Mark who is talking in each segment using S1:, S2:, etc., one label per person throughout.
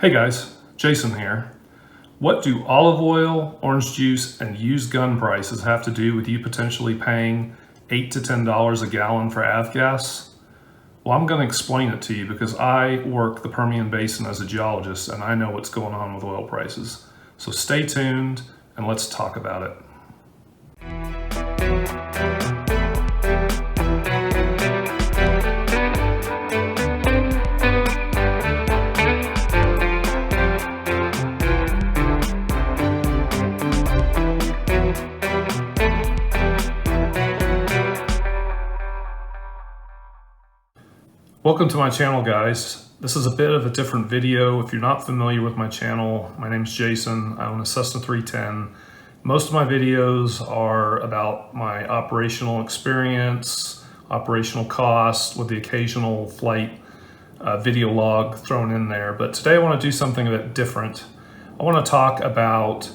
S1: Hey guys, Jason here. What do olive oil, orange juice, and used gun prices have to do with you potentially paying $8 to $10 a gallon for AVGAS? Well, I'm going to explain it to you because I work the Permian Basin as a geologist and I know what's going on with oil prices. So stay tuned and let's talk about it. Welcome to my channel, guys. This is a bit of a different video. If you're not familiar with my channel, my name's Jason. I own a Cessna 310. Most of my videos are about my operational experience, operational costs, with the occasional flight video log thrown in there. But today I want to do something a bit different. I want to talk about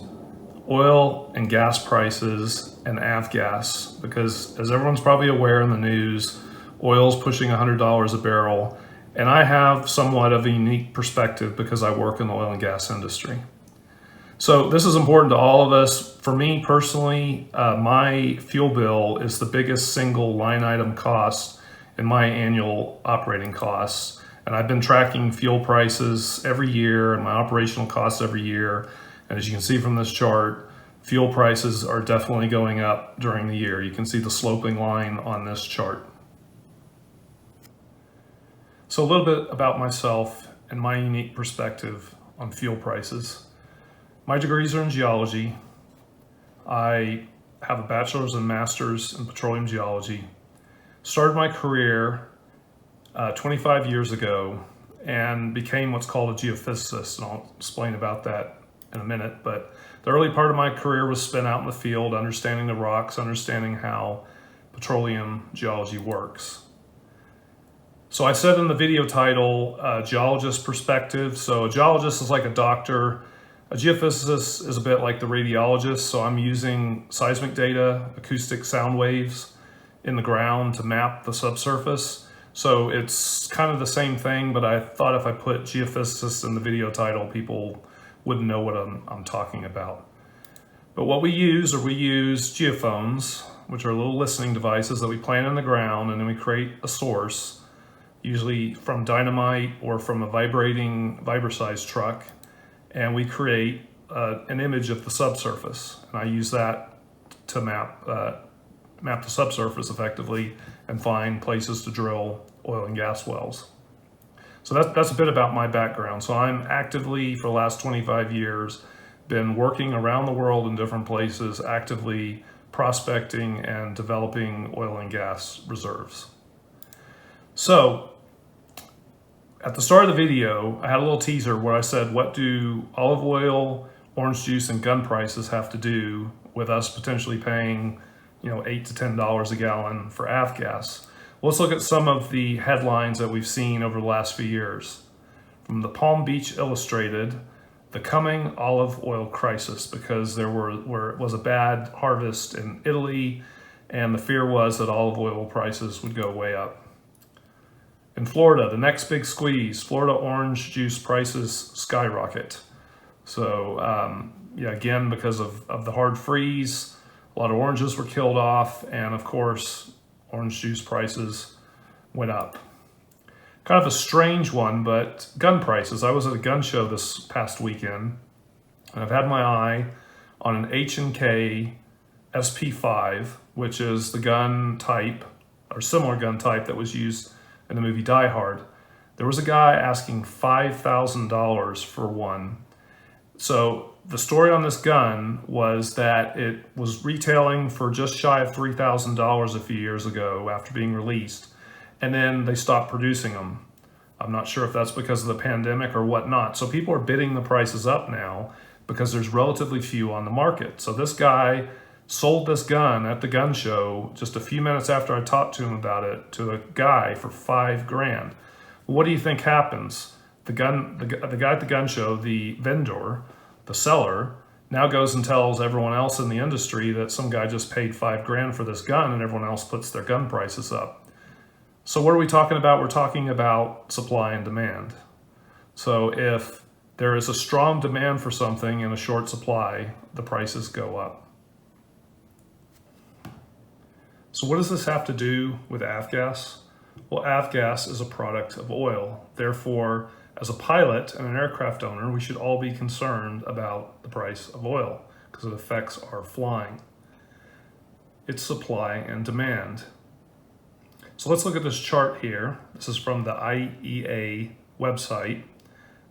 S1: oil and gas prices and AVGAS, because as everyone's probably aware in the news, oil's pushing $100 a barrel, and I have somewhat of a unique perspective because I work in the oil and gas industry. So this is important to all of us. For me personally, my fuel bill is the biggest single line item cost in my annual operating costs, and I've been tracking fuel prices every year and my operational costs every year, and as you can see from this chart, fuel prices are definitely going up during the year. You can see the sloping line on this chart. So a little bit about myself and my unique perspective on fuel prices. My degrees are in geology. I have a bachelor's and master's in petroleum geology. Started my career 25 years ago and became what's called a geophysicist, and I'll explain about that in a minute. But the early part of my career was spent out in the field, understanding the rocks, understanding how petroleum geology works. So I said in the video title, geologist perspective. So a geologist is like a doctor. A geophysicist is a bit like the radiologist. So I'm using seismic data, acoustic sound waves in the ground to map the subsurface. So it's kind of the same thing, but I thought if I put geophysicist in the video title, people wouldn't know what I'm talking about. But what we use geophones, which are little listening devices that we plant in the ground, and then we create a source, usually from dynamite or from a vibrating vibro-sized truck, and we create an image of the subsurface. And I use that to map the subsurface effectively and find places to drill oil and gas wells. So that's a bit about my background. So I'm actively, for the last 25 years, been working around the world in different places, actively prospecting and developing oil and gas reserves. So at the start of the video, I had a little teaser where I said, what do olive oil, orange juice, and gun prices have to do with us potentially paying, $8 to $10 a gallon for AVGAS? Well, let's look at some of the headlines that we've seen over the last few years. From the Palm Beach Illustrated, the coming olive oil crisis, because there was a bad harvest in Italy, and the fear was that olive oil prices would go way up. In Florida, the next big squeeze, Florida orange juice prices skyrocket. So again, because of the hard freeze, a lot of oranges were killed off, and of course, orange juice prices went up. Kind of a strange one, but gun prices. I was at a gun show this past weekend, and I've had my eye on an H&K SP5, which is the gun type, or similar gun type that was used in the movie Die Hard. There was a guy asking $5,000 for one. So the story on this gun was that it was retailing for just shy of $3,000 a few years ago after being released, and then they stopped producing them. I'm not sure if that's because of the pandemic or whatnot. So people are bidding the prices up now because there's relatively few on the market. So this guy sold this gun at the gun show just a few minutes after I talked to him about it to a guy for $5 grand. What do you think happens? The guy at the gun show, the vendor, the seller, now goes and tells everyone else in the industry that some guy just paid $5 grand for this gun, and everyone else puts their gun prices up. So what are we talking about? We're talking about supply and demand. So if there is a strong demand for something and a short supply, the prices go up. So what does this have to do with AVGAS? Well, AVGAS is a product of oil. Therefore, as a pilot and an aircraft owner, we should all be concerned about the price of oil because it affects our flying. It's supply and demand. So let's look at this chart here. This is from the IEA website.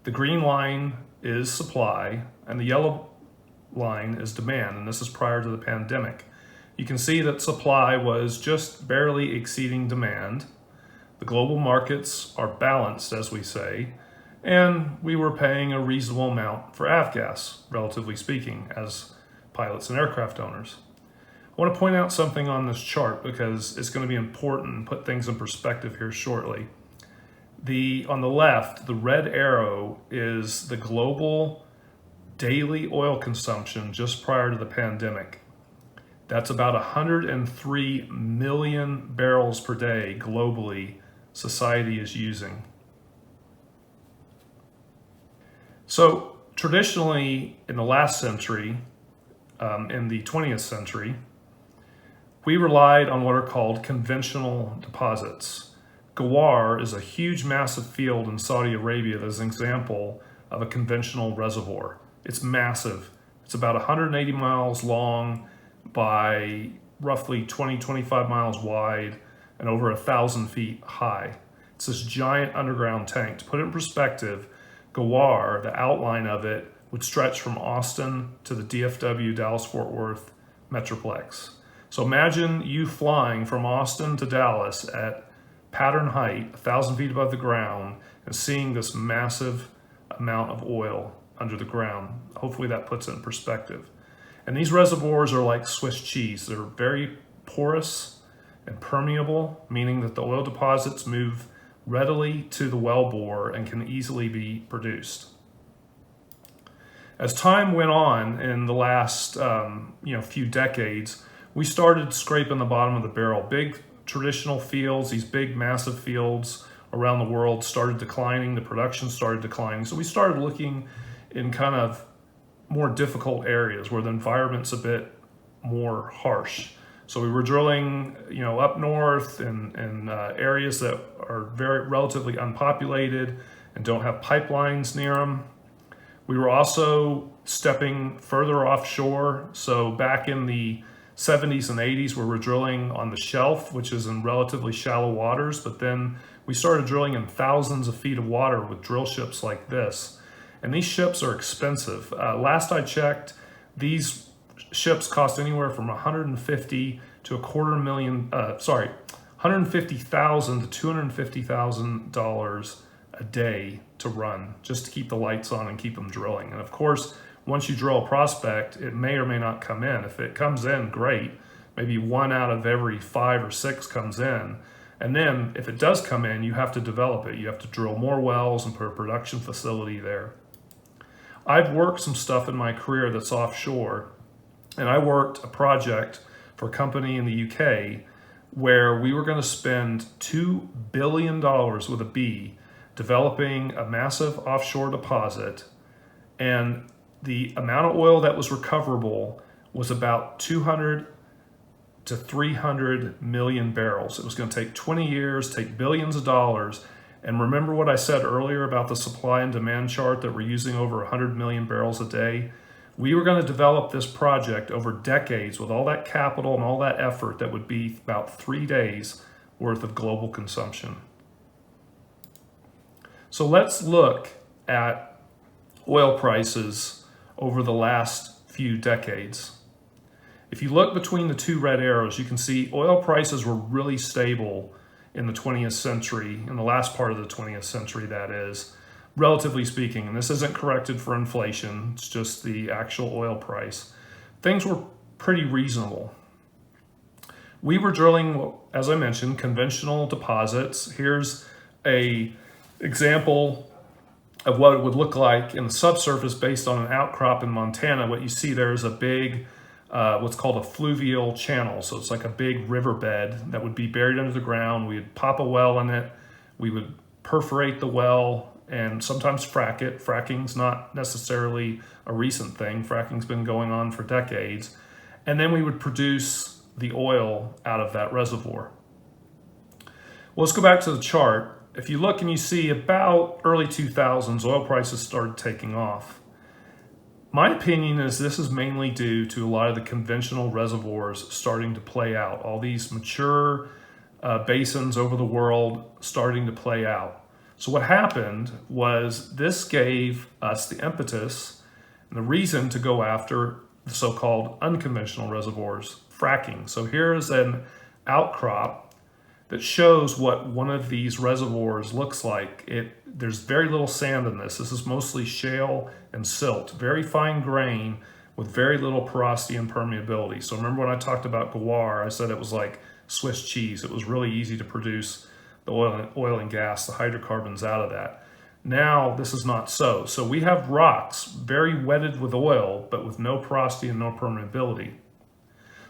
S1: The green line is supply and the yellow line is demand, and this is prior to the pandemic. You can see that supply was just barely exceeding demand. The global markets are balanced, as we say, and we were paying a reasonable amount for AVGAS, relatively speaking, as pilots and aircraft owners. I want to point out something on this chart because it's going to be important and put things in perspective here shortly. On the left, the red arrow is the global daily oil consumption just prior to the pandemic. That's about 103 million barrels per day globally society is using. So traditionally in the last century, in the 20th century, we relied on what are called conventional deposits. Ghawar is a huge, massive field in Saudi Arabia that is an example of a conventional reservoir. It's massive. It's about 180 miles long by roughly 20-25 miles wide and over 1,000 feet high. It's this giant underground tank. To put it in perspective, Ghawar, the outline of it, would stretch from Austin to the DFW, Dallas-Fort Worth Metroplex. So imagine you flying from Austin to Dallas at pattern height, 1,000 feet above the ground, and seeing this massive amount of oil under the ground. Hopefully that puts it in perspective. And these reservoirs are like Swiss cheese. They're very porous and permeable, meaning that the oil deposits move readily to the wellbore and can easily be produced. As time went on in the last few decades, we started scraping the bottom of the barrel. Big traditional fields, these big massive fields around the world started declining, the production started declining. So we started looking in kind of more difficult areas where the environment's a bit more harsh. So we were drilling, up north in areas that are very relatively unpopulated and don't have pipelines near them. We were also stepping further offshore. So back in the 70s and 80s, we were drilling on the shelf, which is in relatively shallow waters, but then we started drilling in thousands of feet of water with drill ships like this. And these ships are expensive. Last I checked, these ships cost anywhere from $150,000 to $150,000 to $250,000 a day to run, just to keep the lights on and keep them drilling. And of course, once you drill a prospect, it may or may not come in. If it comes in, great. Maybe 1 out of every 5 or 6 comes in. And then if it does come in, you have to develop it. You have to drill more wells and put a production facility there. I've worked some stuff in my career that's offshore, and I worked a project for a company in the UK where we were going to spend $2 billion with a B developing a massive offshore deposit, and the amount of oil that was recoverable was about 200 to 300 million barrels. It was going to take 20 years, take billions of dollars. And remember what I said earlier about the supply and demand chart that we're using over 100 million barrels a day? We were going to develop this project over decades with all that capital and all that effort that would be about 3 days worth of global consumption. So let's look at oil prices over the last few decades. If you look between the two red arrows, you can see oil prices were really stable in the 20th century, in the last part of the 20th century, that is, relatively speaking. And this isn't corrected for inflation, it's just the actual oil price. Things were pretty reasonable. We were drilling, as I mentioned, conventional deposits. Here's a example of what it would look like in the subsurface based on an outcrop in Montana. What you see there is a big, what's called a fluvial channel. So it's like a big riverbed that would be buried under the ground. We'd pop a well in it. We would perforate the well and sometimes frack it. Fracking's not necessarily a recent thing. Fracking's been going on for decades. And then we would produce the oil out of that reservoir. Well, let's go back to the chart. If you look and you see about early 2000s, oil prices started taking off. My opinion is this is mainly due to a lot of the conventional reservoirs starting to play out. All these mature basins over the world starting to play out. So what happened was this gave us the impetus and the reason to go after the so-called unconventional reservoirs, fracking. So here is an outcrop that shows what one of these reservoirs looks like. There's very little sand in this. This is mostly shale and silt, very fine grain with very little porosity and permeability. So remember when I talked about guar, I said it was like Swiss cheese. It was really easy to produce the oil and gas, the hydrocarbons out of that. Now this is not so. So we have rocks very wetted with oil, but with no porosity and no permeability.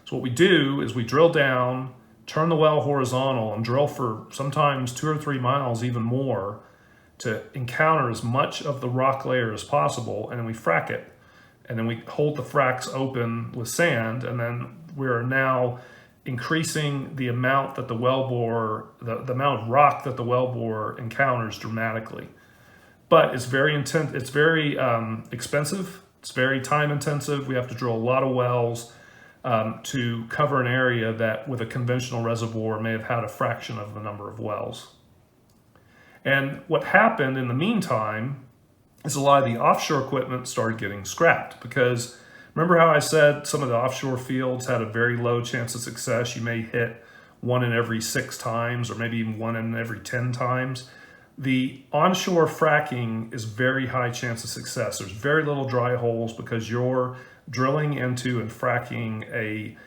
S1: So what we do is we drill down, turn the well horizontal, and drill for sometimes 2 or 3 miles, even more, to encounter as much of the rock layer as possible, and then we frack it. And then we hold the fracks open with sand, and then we're now increasing the amount that the wellbore, the amount of rock that the wellbore encounters dramatically. But it's very intense, it's very expensive, it's very time intensive. We have to drill a lot of wells to cover an area that with a conventional reservoir may have had a fraction of the number of wells. And what happened in the meantime is a lot of the offshore equipment started getting scrapped, because remember how I said some of the offshore fields had a very low chance of success? You may hit 1 in every 6 times, or maybe even 1 in every 10 times. The onshore fracking is very high chance of success. There's very little dry holes because you're drilling into and fracking a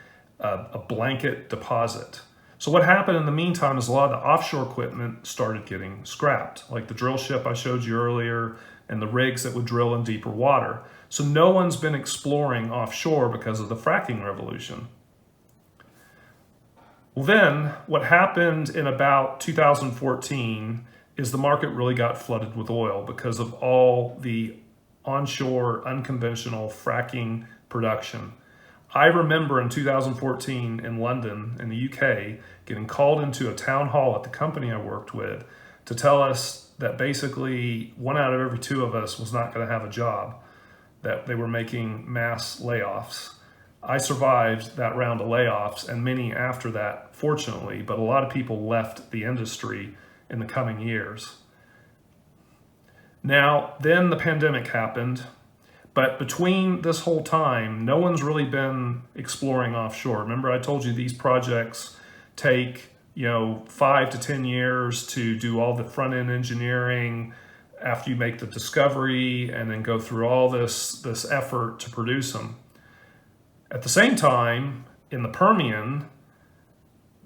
S1: blanket deposit. So what happened in the meantime is a lot of the offshore equipment started getting scrapped, like the drill ship I showed you earlier and the rigs that would drill in deeper water. So no one's been exploring offshore because of the fracking revolution. Well, then what happened in about 2014 is the market really got flooded with oil because of all the onshore unconventional fracking production. I remember in 2014 in London, in the UK, getting called into a town hall at the company I worked with to tell us that basically 1 out of every 2 of us was not going to have a job, that they were making mass layoffs. I survived that round of layoffs and many after that, fortunately, but a lot of people left the industry in the coming years. Now, then the pandemic happened, but between this whole time, no one's really been exploring offshore. Remember, I told you these projects take 5 to 10 years to do all the front-end engineering after you make the discovery and then go through all this effort to produce them. At the same time, in the Permian,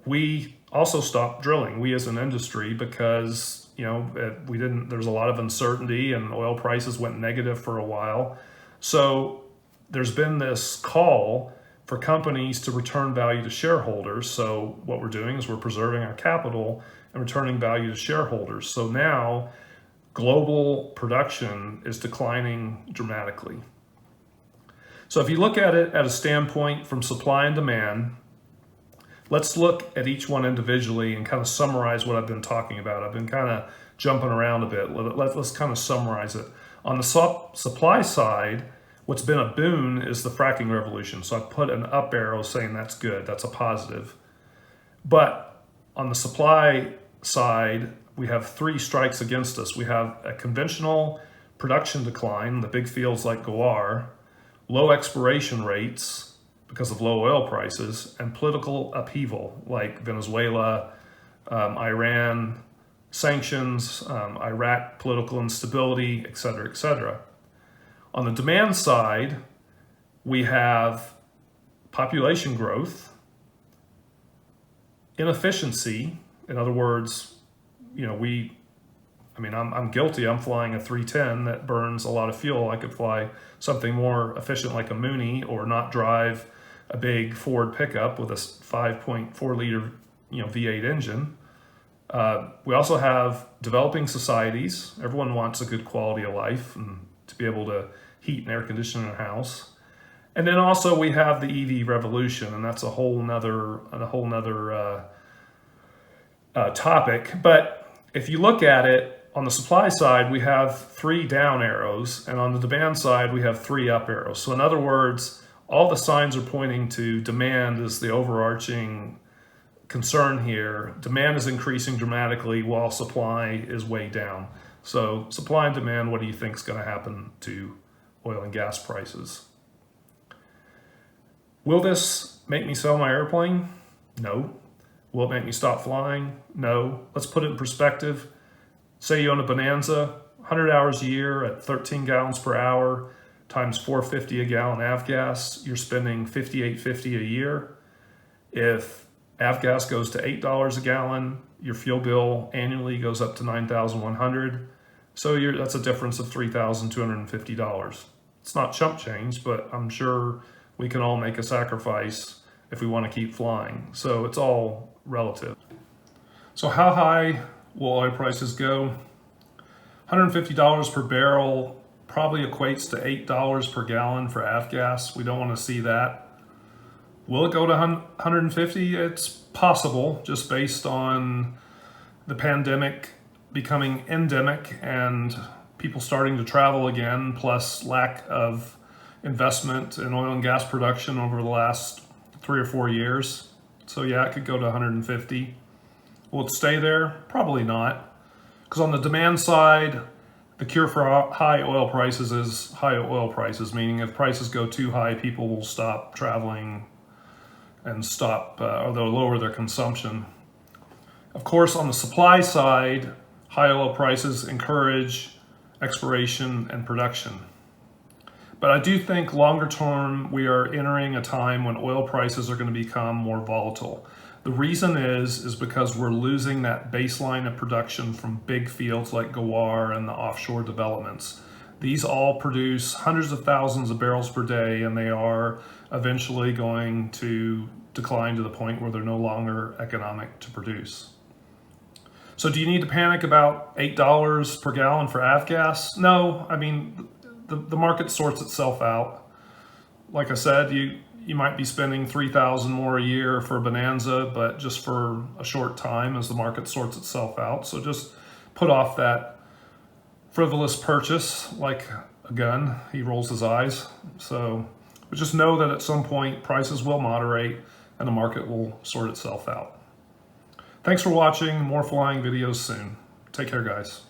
S1: we also stopped drilling, we as an industry, because there's a lot of uncertainty and oil prices went negative for a while. So there's been this call for companies to return value to shareholders. So what we're doing is we're preserving our capital and returning value to shareholders. So now global production is declining dramatically. So if you look at it at a standpoint from supply and demand, let's look at each one individually and kind of summarize what I've been talking about. I've been kind of jumping around a bit. Let's kind of summarize it. On the supply side, what's been a boon is the fracking revolution. So I put an up arrow saying that's good, that's a positive. But on the supply side, we have 3 strikes against us. We have a conventional production decline, the big fields like guar, low exploration rates because of low oil prices, and political upheaval like Venezuela, Iran, sanctions, Iraq political instability, et cetera, et cetera. On the demand side, we have population growth, inefficiency. In other words, I'm guilty. I'm flying a 310 that burns a lot of fuel. I could fly something more efficient like a Mooney, or not drive a big Ford pickup with a 5.4 liter V8 engine. We also have developing societies. Everyone wants a good quality of life and to be able to heat and air condition their house. And then also we have the EV revolution, and that's a whole nother topic. But if you look at it, on the supply side, we have 3 down arrows, and on the demand side, we have 3 up arrows. So in other words, all the signs are pointing to demand as the overarching concern here. Demand is increasing dramatically while supply is way down. So supply and demand, what do you think is going to happen to oil and gas prices? Will this make me sell my airplane? No. Will it make me stop flying? No. Let's put it in perspective. Say you own a Bonanza, 100 hours a year at 13 gallons per hour times $4.50 a gallon AVGAS, you're spending $58.50 a year. If AVGAS goes to $8 a gallon, your fuel bill annually goes up to $9,100. So that's a difference of $3,250. It's not chump change, but I'm sure we can all make a sacrifice if we want to keep flying. So it's all relative. So how high will oil prices go? $150 per barrel probably equates to $8 per gallon for AVGAS. We don't want to see that. Will it go to 150? It's possible, just based on the pandemic becoming endemic and people starting to travel again, plus lack of investment in oil and gas production over the last 3 or 4 years. So yeah, it could go to 150. Will it stay there? Probably not. Because on the demand side, the cure for high oil prices is high oil prices, meaning if prices go too high, people will stop traveling and stop, or they'll lower their consumption. Of course, on the supply side, high oil prices encourage exploration and production. But I do think longer term, we are entering a time when oil prices are going to become more volatile. The reason is because we're losing that baseline of production from big fields like Gawar and the offshore developments. These all produce hundreds of thousands of barrels per day, and they are eventually going to decline to the point where they're no longer economic to produce. So do you need to panic about $8 per gallon for AVGAS? No, I mean, the market sorts itself out. Like I said, you might be spending $3,000 more a year for a Bonanza, but just for a short time as the market sorts itself out. So just put off that frivolous purchase like a gun. He rolls his eyes. But just know that at some point prices will moderate and the market will sort itself out. Thanks for watching. More flying videos soon. Take care, guys.